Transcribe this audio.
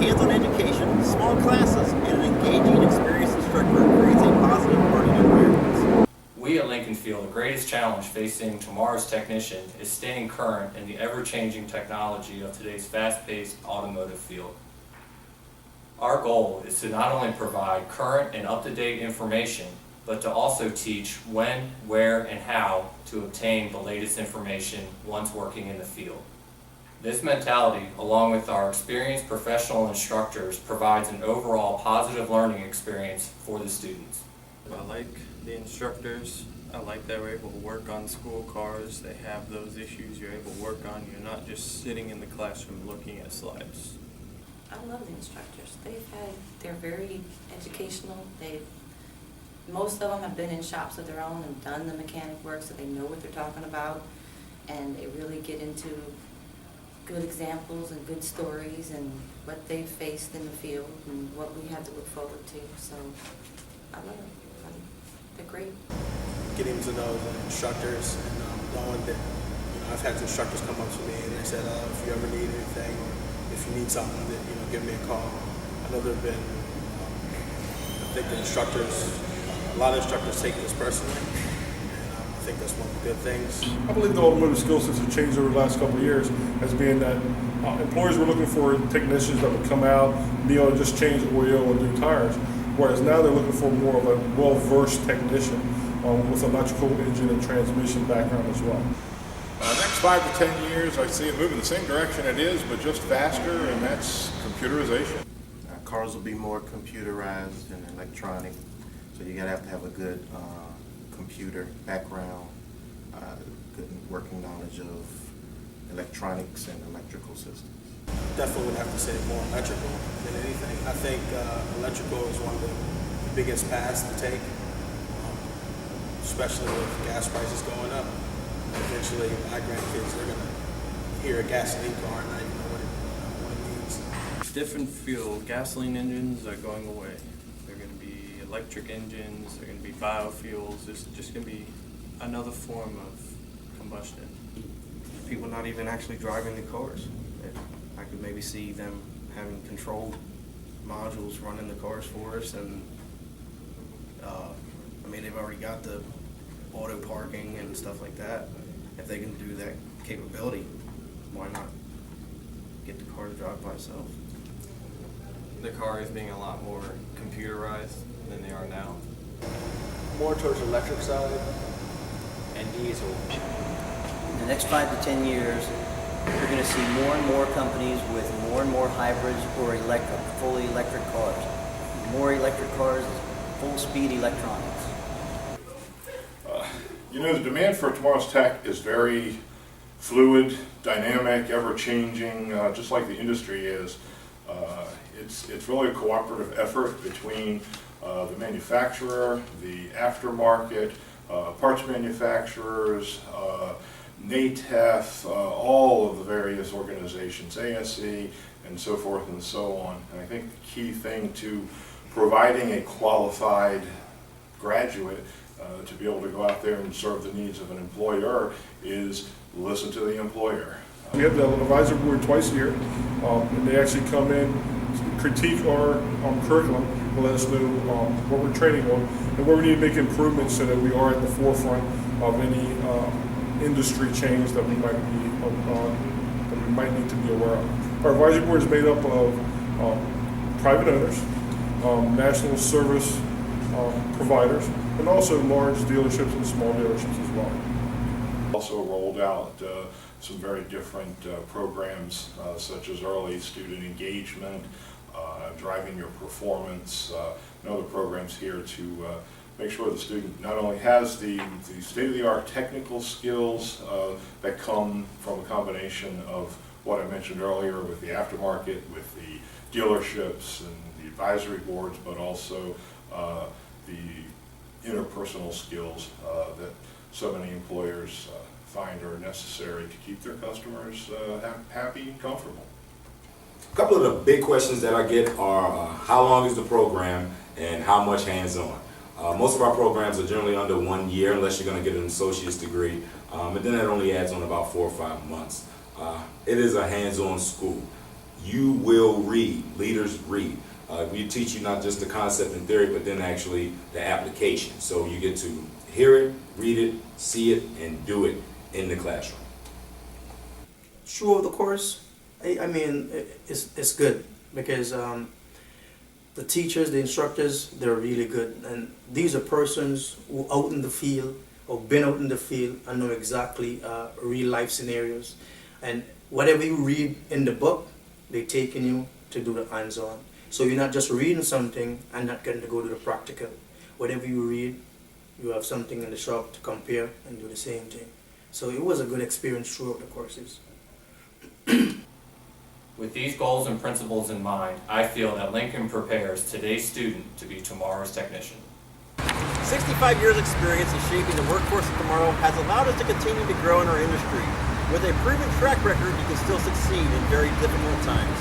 hands-on education, small classes, and an engaging, experienced instructor creates a positive learning environment. We at Lincoln feel the greatest challenge facing tomorrow's technician is staying current in the ever-changing technology of today's fast-paced automotive field. Our goal is to not only provide current and up-to-date information, but to also teach when, where, and how to obtain the latest information once working in the field. This mentality, along with our experienced professional instructors, provides an overall positive learning experience for the students. I like the instructors. I like that we're able to work on school cars. They have those issues you're able to work on. You're not just sitting in the classroom looking at slides. I love the instructors. They're very educational. Most of them have been in shops of their own and done the mechanic work, so they know what they're talking about, and they really get into good examples and good stories and what they've faced in the field and what we have to look forward to. So I love them. They're great. Getting to know the instructors and knowing that I've had instructors come up to me and they said, if you ever need anything or if you need something, that give me a call. I know there've been, I think the instructors, a lot of instructors take this personally, and I think that's one of the good things. I believe the automotive skill sets have changed over the last couple of years as being that employers were looking for technicians that would come out and be able to just change oil and do tires, whereas now they're looking for more of a well-versed technician with electrical, engine, and transmission background as well. Next 5 to 10 years, I see it moving the same direction it is, but just faster, and that's computerization. Cars will be more computerized and electronic, so you gotta have to have a good computer background, good working knowledge of electronics and electrical systems. Definitely would have to say more electrical than anything. I think electrical is one of the biggest paths to take, especially with gas prices going up. Eventually, my grandkids, they're going to hear a gasoline car and not even know what it means. Different fuel. Gasoline engines are going away. They're going to be electric engines. They're going to be biofuels. It's just going to be another form of combustion. People not even actually driving the cars. I could maybe see them having control modules running the cars for us, and they've already got the auto parking and stuff like that. If they can do that capability, why not get the car to drive by itself? The cars being a lot more computerized than they are now. More towards the electric side and diesel. In the next 5 to 10 years, you're going to see more and more companies with more and more hybrids or electric, fully electric cars. More electric cars, full-speed electronics. The demand for tomorrow's tech is very fluid, dynamic, ever-changing, just like the industry is. It's really a cooperative effort between the manufacturer, the aftermarket, parts manufacturers, NATEF, all of the various organizations, ASE, and so forth and so on. And I think the key thing to providing a qualified graduate to be able to go out there and serve the needs of an employer is listen to the employer. We have the advisory board twice a year, and they actually come in, critique our curriculum, and let us know what we're training on and where we need to make improvements so that we are at the forefront of any industry change that we might need to be aware of. Our advisory board is made up of private owners, national service providers, and also large dealerships and small dealerships as well. Also rolled out some very different programs such as early student engagement, driving your performance, and other programs here to make sure the student not only has the state-of-the-art technical skills that come from a combination of what I mentioned earlier with the aftermarket, with the dealerships and the advisory boards, but also the interpersonal skills that so many employers find are necessary to keep their customers happy and comfortable. A couple of the big questions that I get are how long is the program and how much hands-on? Most of our programs are generally under 1 year unless you're going to get an associate's degree, and then that only adds on about 4 or 5 months. It is a hands-on school. You will read. Leaders read. We teach you not just the concept and theory, but then actually the application. So you get to hear it, read it, see it, and do it in the classroom. Throughout the course, I mean, it's good because the teachers, the instructors, they're really good. And these are persons who out in the field or been out in the field and know exactly real life scenarios. And whatever you read in the book, they're taking you to do the hands-on. So you're not just reading something and not getting to go to the practical. Whatever you read, you have something in the shop to compare and do the same thing. So it was a good experience throughout the courses. With these goals and principles in mind, I feel that Lincoln prepares today's student to be tomorrow's technician. 65 years experience in shaping the workforce of tomorrow has allowed us to continue to grow in our industry. With a proven track record, you can still succeed in very difficult times.